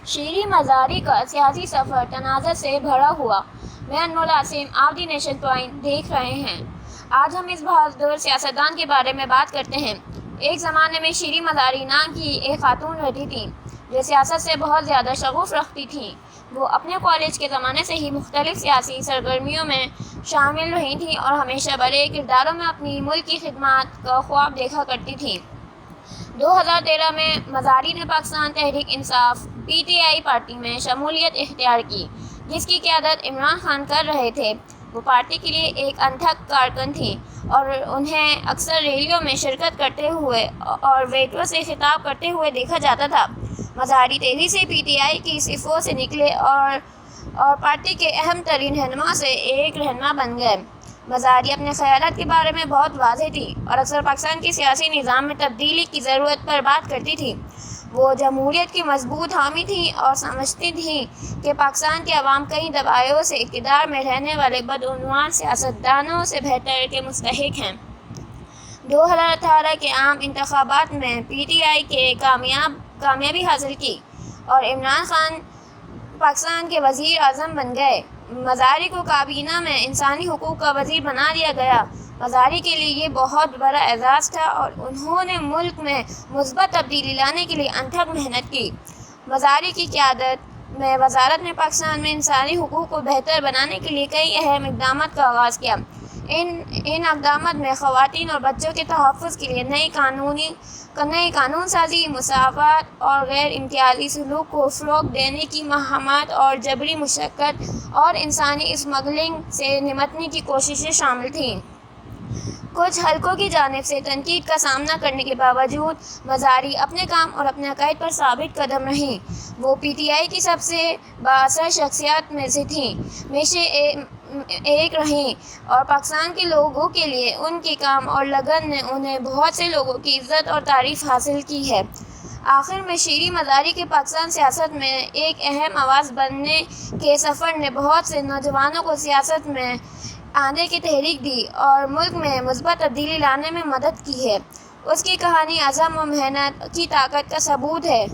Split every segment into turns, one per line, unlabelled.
شیریں مزاری کا سیاسی سفر تنازع سے بھرا ہوا۔ میں انمول عاصم، آپ دی نیشن پوائنٹ دیکھ رہے ہیں۔ آج ہم اس بہادر سیاستدان کے بارے میں بات کرتے ہیں۔ ایک زمانے میں شیریں مزاری نام کی ایک خاتون رہتی تھیں جو سیاست سے بہت زیادہ شغف رکھتی تھیں۔ وہ اپنے کالج کے زمانے سے ہی مختلف سیاسی سرگرمیوں میں شامل رہی تھیں اور ہمیشہ بڑے کرداروں میں اپنی ملک کی خدمات کا خواب دیکھا کرتی تھیں۔ 2013 میں مزاری نے پاکستان تحریک انصاف (PTI) پارٹی میں شمولیت اختیار کی، جس کی قیادت عمران خان کر رہے تھے۔ وہ پارٹی کے لیے ایک انتھک کارکن تھیں اور انہیں اکثر ریلیوں میں شرکت کرتے ہوئے اور ویٹروں سے خطاب کرتے ہوئے دیکھا جاتا تھا۔ مزاری تیزی سے PTI کی صفوں سے نکلے اور پارٹی کے اہم ترین رہنما سے ایک رہنما بن گئے۔ مزاری اپنے خیالات کے بارے میں بہت واضح تھی اور اکثر پاکستان کے سیاسی نظام میں تبدیلی کی ضرورت پر بات کرتی تھی۔ وہ جمہوریت کی مضبوط حامی تھیں اور سمجھتی تھیں کہ پاکستان کے عوام کئی دہائیوں سے اقتدار میں رہنے والے بدعنوان سیاستدانوں سے بہتر کے مستحق ہیں۔ 2018 کے عام انتخابات میں PTI کے کامیابی حاصل کی اور عمران خان پاکستان کے وزیر اعظم بن گئے۔ مزاری کو کابینہ میں انسانی حقوق کا وزیر بنا دیا گیا۔ مزاری کے لیے یہ بہت بڑا اعزاز تھا اور انہوں نے ملک میں مثبت تبدیلی لانے کے لیے انتھک محنت کی۔ مزاری کی قیادت میں وزارت نے پاکستان میں انسانی حقوق کو بہتر بنانے کے لیے کئی اہم اقدامات کا آغاز کیا۔ ان اقدامات میں خواتین اور بچوں کے تحفظ کے لیے نئی قانون سازی، مساوات اور غیر امتیازی سلوک کو فروغ دینے کی مہمات اور جبری مشقت اور انسانی اسمگلنگ سے نمٹنے کی کوششیں شامل تھیں۔ کچھ حلقوں کی جانب سے تنقید کا سامنا کرنے کے باوجود مزاری اپنے کام اور اپنے عقائد پر ثابت قدم رہیں۔ وہ PTI کی سب سے بااثر شخصیات میں سے ایک رہیں اور پاکستان کے لوگوں کے لیے ان کے کام اور لگن نے انہیں بہت سے لوگوں کی عزت اور تعریف حاصل کی ہے۔ آخر میں شیریں مزاری کے پاکستان سیاست میں ایک اہم آواز بننے کے سفر نے بہت سے نوجوانوں کو سیاست میں آنے کی تحریک دی اور ملک میں مثبت تبدیلی لانے میں مدد کی ہے۔ اس کی کہانی عزم و محنت کی طاقت کا ثبوت ہے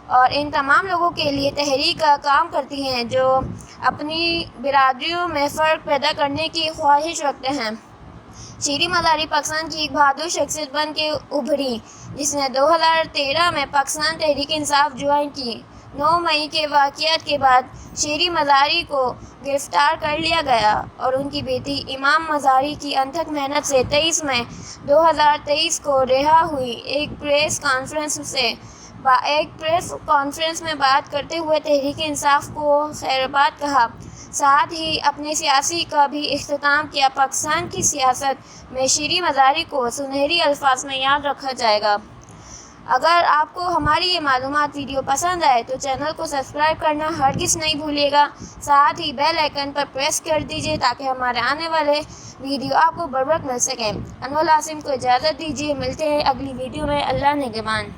اور ان تمام لوگوں کے لیے تحریک کا کام کرتی ہیں جو اپنی برادریوں میں فرق پیدا کرنے کی خواہش رکھتے ہیں۔ شیریں مزاری پاکستان کی ایک بہادر شخصیت بن کے ابھری جس نے 2013 میں پاکستان تحریک انصاف جوائن کی۔ 9 مئی کے واقعات کے بعد شیریں مزاری کو گرفتار کر لیا گیا اور ان کی بیٹی امام مزاری کی انتھک محنت سے 23 مئی 2023 کو رہا ہوئی۔ ایک پریس کانفرنس میں بات کرتے ہوئے تحریک انصاف کو خیرباد کہا، ساتھ ہی اپنے سیاسی کا بھی اختتام کیا۔ پاکستان کی سیاست میں شیریں مزاری کو سنہری الفاظ میں یاد رکھا جائے گا۔ اگر آپ کو ہماری یہ معلومات ویڈیو پسند آئے تو چینل کو سبسکرائب کرنا ہرگز نہیں بھولیے گا، ساتھ ہی بیل آئیکن پر پریس کر دیجیے تاکہ ہمارے آنے والے ویڈیو آپ کو بر وقت مل سکیں۔ انمول عاصم کو اجازت دیجیے، ملتے ہیں اگلی ویڈیو میں۔ اللہ نگہبان۔